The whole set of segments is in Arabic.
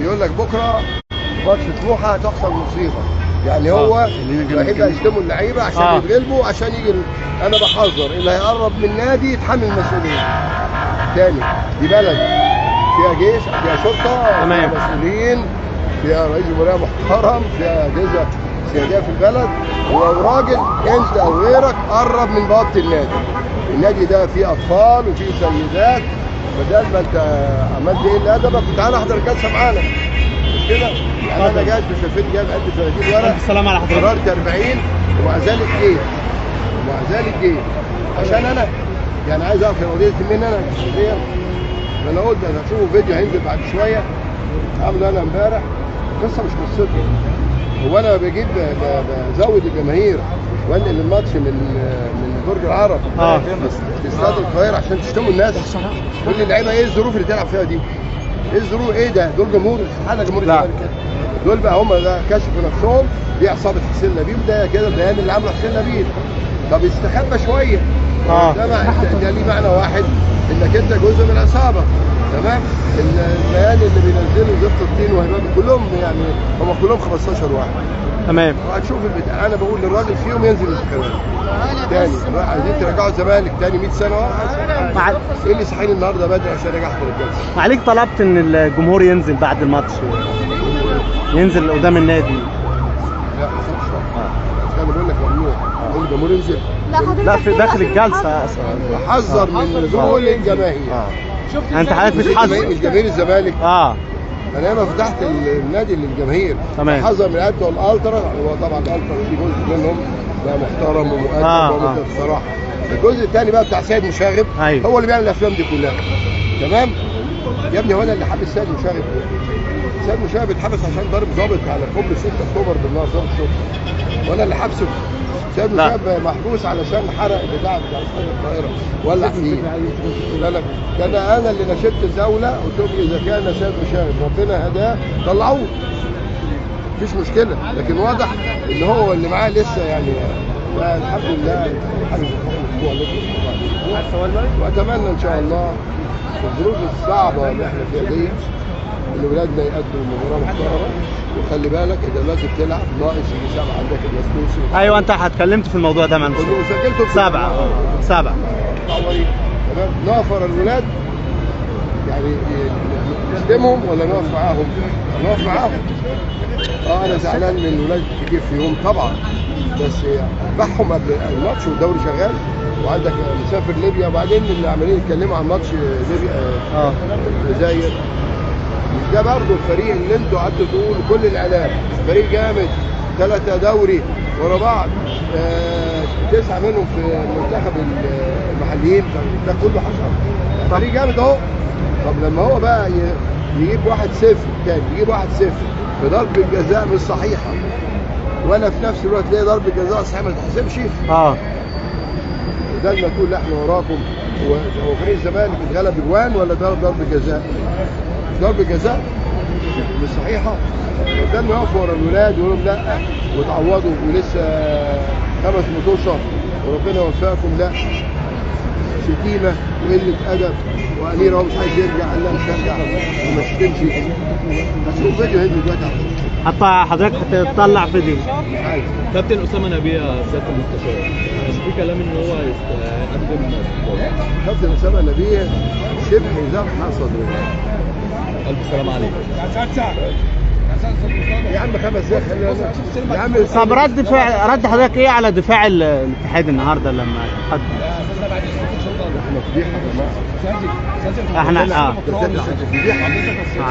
بيقول لك بكره ماتش سموحه هتحصل مصيبه، يعني هو هيبقى يشتموا اللعيبه عشان يتغلبوا عشان يجي. انا بحذر اللي هيقرب من النادي يتحمل المسؤوليه. تاني دي بلد فيها جيش، فيها شرطه، فيها مسؤولين، فيها رئيس جمهوريه محترم، فيها اجهزه سياديه في البلد. ولو راجل انت او غيرك قرب من بوابه النادي، النادي ده فيه اطفال وفيه سيدات، بدل ما انت عملت ايه اللي ادبك تعالى احضر الجلسه معانا مش كده؟ يعني انا جاي في شافتي جايب قد 30 ورق. السلام على حضرتك. قررت 40 ومع ذلك جيت عشان انا يعني عايز اعرف القضيه مني انا شخصيا. انا قلت انا هشوفه فيديو هينزل بعد شويه عامله انا امبارح. القصه مش قصتي، هو انا بجيب بزود الجماهير وانقل الماتش من برج العرب لاستاد القاهره عشان تشتموا الناس. كل اللعيبه ايه الظروف اللي تلعب فيها دي؟ ايه الظروف؟ ايه ده؟ دول جمهور استحاله جمهور الزمالك كده. دول بقى هم ده كشفوا نفسهم، دي عصابه حسين لبيب، ده كده البيان اللي عمله حسين لبيب. طب استخبى شويه. ده ليه معنى واحد، انك انت جزء من العصابه. تمام؟ البيان اللي بينزلوا زفت الطين وهباب كلهم يعني هم كلهم 15 واحد. تمام. وهتشوف البتاع. انا بقول للراجل فيهم ينزل الانتخابات تاني. عايزين ترجعوا الزمالك تاني 100 سنه ايه اللي صحيني النهارده بدري عشان ارجع احضر الجلسه؟ معليك طلبت ان الجمهور ينزل بعد الماتش، ينزل قدام النادي. لا ما حصلش. انا بقول لك ممنوع الجمهور ينزل. لا في داخل الجلسه بحذر من نزول الجماهير. انت حضرتك بتحذر مش جماهير الزمالك. انا ياما فتحت النادي للجماهير. تمام. بحذر من الالترا والالترا. هو طبعا الالترا في جزء منهم ده محترم ومؤدب بصراحه. الجزء الثاني بقى بتاع سيد مشاغب. هو اللي بيعمل الافلام دي كلها. تمام يا ابني، هو انا اللي حابس سيد مشاغب. سيد مشاغب اتحبس عشان ضرب ضابط على كوبري 6 اكتوبر بالنار، ضابط شرطه، وانا اللي حابسه. سيد مشاغب محبوس علشان حرق البتاع بتاع استاد القاهره ولع فيه. ده انا اللي نشدت الدوله قلت لهم اذا كان سيد مشاغب ربنا هداه طلعوه مفيش مشكله، لكن واضح ان هو اللي معاه لسه يعني. الحمد لله حاجه واتمنى ان شاء الله في الظروف الصعبه اللي احنا فيها دي ان ولادنا يقدموا مباراه محترمه. وخلي بالك انت دلوقتي بتلعب ناقص يجي 7 عندك المسلوسي. ايوه انت اتكلمت في الموضوع ده معلش. وسجلته 7 تمام. نوفر الولاد يعني نخدمهم ولا نقف معاهم؟ نقف معاهم. انا زعلان من الولاد كتير فيهم طبعا، بس بحهم قبل الماتش والدوري شغال وعندك مسافر ليبيا. وبعدين اللي عمالين يتكلموا عن ماتش ليبيا الجزائر مش ده برضه الفريق اللي انتوا قعدتوا تقولوا كل الاعلام فريق جامد 3 دوري ورا بعض 9 منهم في المنتخب المحليين، ده كله حصل فريق جامد اهو. طب لما هو بقى يجيب 1-0 تاني، يجيب 1-0 بضربة جزاء مش صحيحة، ولا في نفس الوقت تلاقي ضربة جزاء صحيحة ما تحسبش. ده اللي نقول احنا وراكم. هو فريق الزمالك اتغلب اجوان ولا ده ضربة جزاء؟ ضربة جزاء مش صحيحة. ده اللي يقف ورا الولاد ويقول لهم لا وتعوضوا ولسه 5 مطوشة وربنا يوفقكم. لا شتيمة وقلة أدب وأمير هو مش عايز يرجع، قال لا مش هرجع وما شتمش. هتشوف فيديو هينزل دلوقتي حتى حضرتك هتطلع فيديو. كابتن أسامة نبيه سيادة المستشار، في كلام ان هو يقدم كابتن أسامة نبيه شبه زرع صدره. ألف سلام عليكم يا عم 5 دقايق خلينا يا عم. طب رد حضرتك ايه على دفاع الاتحاد النهارده لما قدم؟ احنا فضيحه يا جماعه. احنا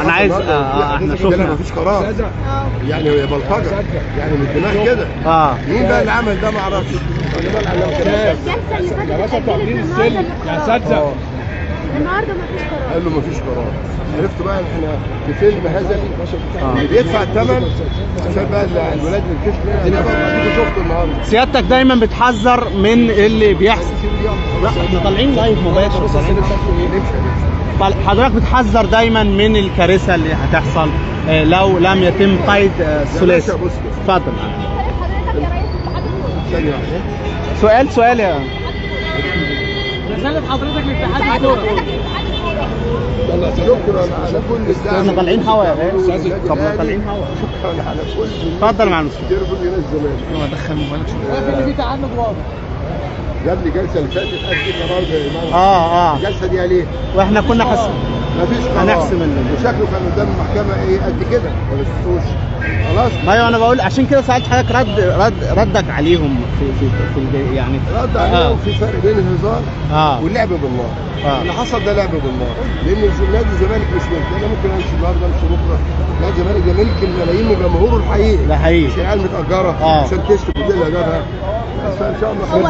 انا عايز احنا شفنا مفيش قرار يعني هي بلطجه يعني من الدماغ كده. مين بقى اللي عمل ده ما اعرفش. يا باشا تعطيل السلم يا اساتذه النهارده مفيش قرار. قال له مفيش قرار. عرفتوا بقى احنا في فيلم هزلي اللي بيدفع الثمن عشان بقى الولاد من الكشف دي بقى شفتوا النهارده. سيادتك دايما بتحذر من اللي بيحصل. لا احنا طالعين لايف مباشر. حضرتك بتحذر دايما من الكارثه اللي هتحصل لو لم يتم قيد الثلاثي. اتفضل. سؤال يا رسالة حضرتك لاتحاد الكورة. شكرا على كل الدعم. احنا طالعين هوا يا باشا. والنادي طب ما الأهلي. طالعين هوا. شكرا على كل اتفضل مع المستشار. تليفون هنا الزمالك. ايوه دخل موبايلك شويه. في تعنت واضح. يا ابني الجلسه اللي فاتت قد برضه يا امام. الجلسه دي عليه واحنا كنا مفيش قرار. هنحسم وشكله كان قدام المحكمه ايه قد كده ما بيشوفوش خلاص. ما ايوه انا بقول عشان كده سالت حضرتك ردك عليهم في يعني رد عليهم في فرق بين الهزار واللعب بالنار. اللي حصل ده لعب بالنار، لان نادي الزمالك مش ملك. انا ممكن امشي النهارده امشي بكره. نادي الزمالك ده ملك الملايين وجمهوره الحقيقي. ده حقيقي. مش عيال متاجره عشان تشتري وتقول لي اجرها. بس ان شاء الله هو